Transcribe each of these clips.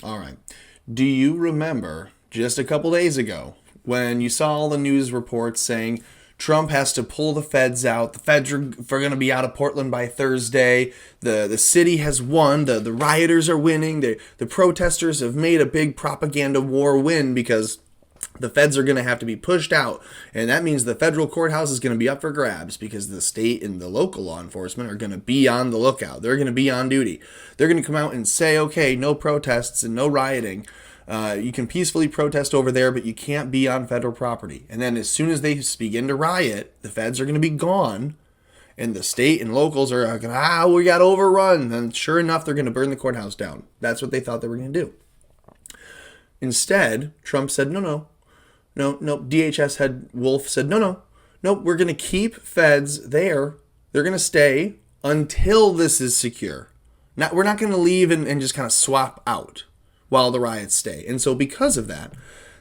All right. Do you remember just a couple days ago when you saw all the news reports saying Trump has to pull the feds out? The feds are going to be out of Portland by Thursday. The city has won. The rioters are winning. The protesters have made a big propaganda war win because the feds are going to have to be pushed out. And that means the federal courthouse is going to be up for grabs because the state and the local law enforcement are going to be on the lookout. They're going to be on duty. They're going to come out and say, okay, no protests and no rioting. You can peacefully protest over there, but you can't be on federal property. And then as soon as they begin to riot, the feds are going to be gone. And the state and locals are going, we got overrun. And sure enough, they're going to burn the courthouse down. That's what they thought they were going to do. Instead, Trump said, no. DHS head Wolf said, no, we're going to keep feds there. They're going to stay until this is secure. We're not going to leave and just kind of swap out while the riots stay. And so because of that,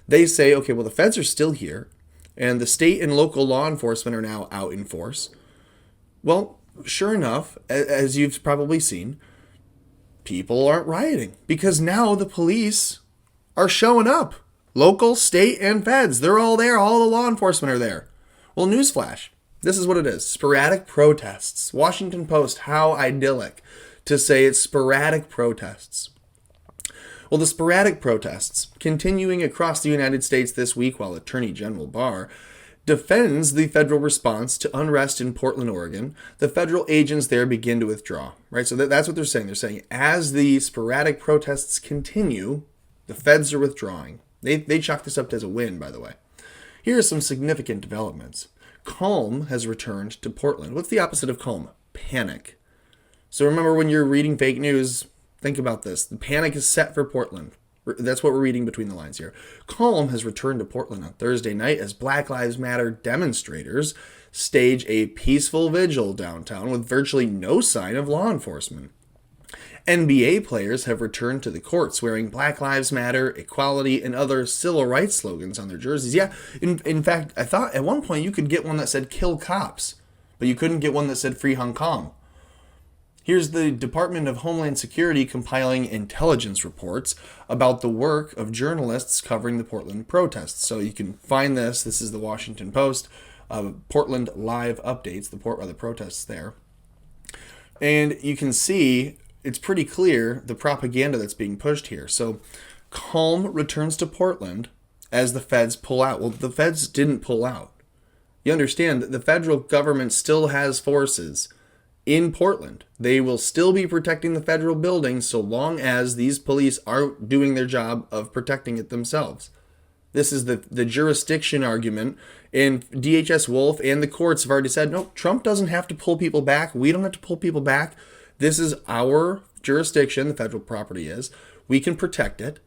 they say, okay, well, the feds are still here and the state and local law enforcement are now out in force. Well, sure enough, as you've probably seen, people aren't rioting because now the police are showing up. Local, state, and feds. They're all there. All the law enforcement are there. Well, newsflash. This is what it is. Sporadic protests. Washington Post, how idyllic to say it's sporadic protests. Well, the sporadic protests continuing across the United States this week while Attorney General Barr defends the federal response to unrest in Portland, Oregon. The federal agents there begin to withdraw, right? So that's what they're saying. They're saying as the sporadic protests continue, the feds are withdrawing. They chalk this up as a win, by the way. Here are some significant developments. Calm has returned to Portland. What's the opposite of calm? Panic. So remember when you're reading fake news, think about this. The panic is set for Portland. That's what we're reading between the lines here. Calm has returned to Portland on Thursday night as Black Lives Matter demonstrators stage a peaceful vigil downtown with virtually no sign of law enforcement. NBA players have returned to the courts wearing Black Lives Matter, equality, and other civil rights slogans on their jerseys. Yeah, in fact, I thought at one point you could get one that said kill cops, but you couldn't get one that said free Hong Kong. Here's the Department of Homeland Security compiling intelligence reports about the work of journalists covering the Portland protests. So you can find this. This is the Washington Post, Portland live updates, the protests there. And you can see it's pretty clear the propaganda that's being pushed here. So calm returns to Portland as the feds pull out. Well, the feds didn't pull out. You understand that the federal government still has forces in Portland. They will still be protecting the federal building so long as these police are doing their job of protecting it themselves. This is the jurisdiction argument. And DHS Wolf and the courts have already said, no, Trump doesn't have to pull people back. We don't have to pull people back. This is our jurisdiction, the federal property is. We can protect it,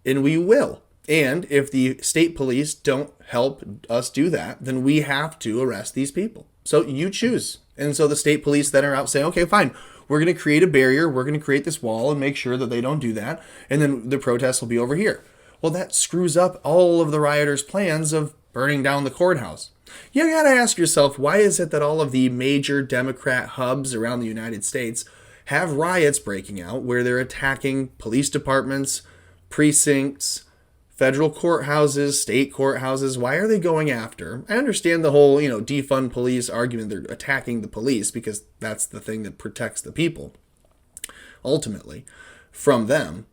and we will. And if the state police don't help us do that, then we have to arrest these people. So you choose. And so the state police then are out saying, okay, fine, we're going to create a barrier. We're going to create this wall and make sure that they don't do that. And then the protests will be over here. Well, that screws up all of the rioters' plans of burning down the courthouse. You got to ask yourself, why is it that all of the major Democrat hubs around the United States have riots breaking out where they're attacking police departments, precincts, federal courthouses, state courthouses? Why are they going after? I understand the whole, defund police argument. They're attacking the police because that's the thing that protects the people, ultimately, from them.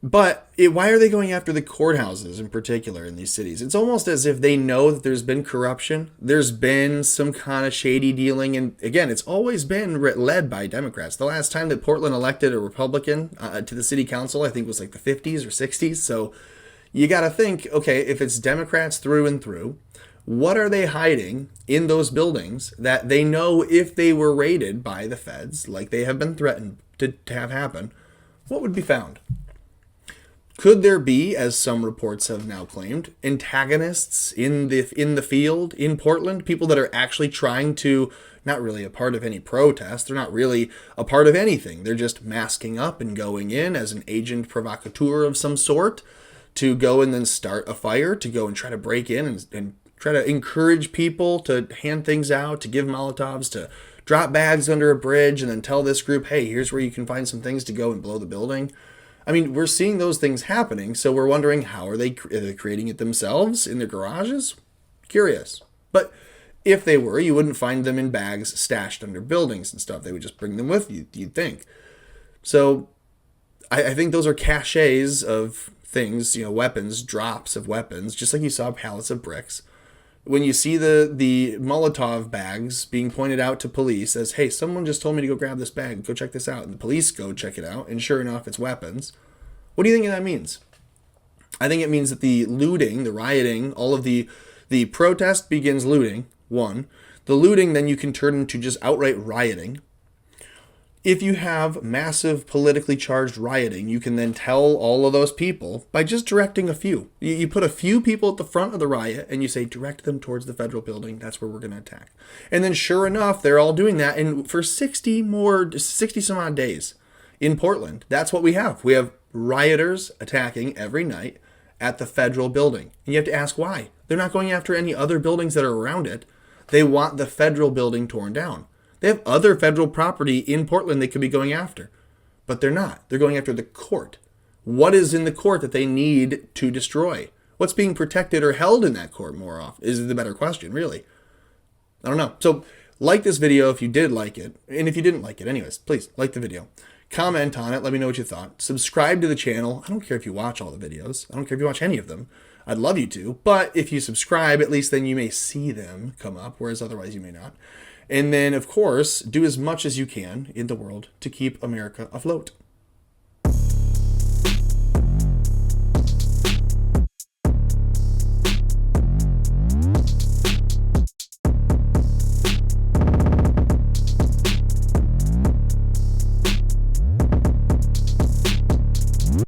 But why are they going after the courthouses in particular in these cities? It's almost as if they know that there's been corruption. There's been some kind of shady dealing. And again, it's always been led by Democrats. The last time that Portland elected a Republican to the city council, I think was like the 50s or 60s. So you got to think, okay, if it's Democrats through and through, what are they hiding in those buildings that they know if they were raided by the feds, like they have been threatened to have happen, what would be found? Could there be, as some reports have now claimed, antagonists in the field in Portland? People that are actually trying to, not really a part of any protest. They're not really a part of anything. They're just masking up and going in as an agent provocateur of some sort to go and then start a fire, to go and try to break in and try to encourage people to hand things out, to give Molotovs, to drop bags under a bridge and then tell this group, hey, here's where you can find some things to go and blow the building. I mean, we're seeing those things happening, so we're wondering are they creating it themselves in their garages? Curious. But if they were, you wouldn't find them in bags stashed under buildings and stuff. They would just bring them with you, you'd think. So I think those are caches of things, weapons, drops of weapons, just like you saw pallets of bricks. When you see the Molotov bags being pointed out to police as, hey, someone just told me to go grab this bag, go check this out, and the police go check it out, and sure enough, it's weapons. What do you think that means? I think it means that the looting, the rioting, all of the protest begins looting, one. The looting then you can turn into just outright rioting. If you have massive politically charged rioting, you can then tell all of those people by just directing a few. You put a few people at the front of the riot and you say, direct them towards the federal building. That's where we're going to attack. And then sure enough, they're all doing that. And for 60 some odd days in Portland, that's what we have. We have rioters attacking every night at the federal building. And you have to ask why. They're not going after any other buildings that are around it. They want the federal building torn down. They have other federal property in Portland they could be going after, but they're not. They're going after the court. What is in the court that they need to destroy? What's being protected or held in that court more often is the better question, really. I don't know. So like this video if you did like it, and if you didn't like it, anyways, please like the video. Comment on it. Let me know what you thought. Subscribe to the channel. I don't care if you watch all the videos. I don't care if you watch any of them. I'd love you to, but if you subscribe, at least then you may see them come up, whereas otherwise you may not. And then, of course, do as much as you can in the world to keep America afloat.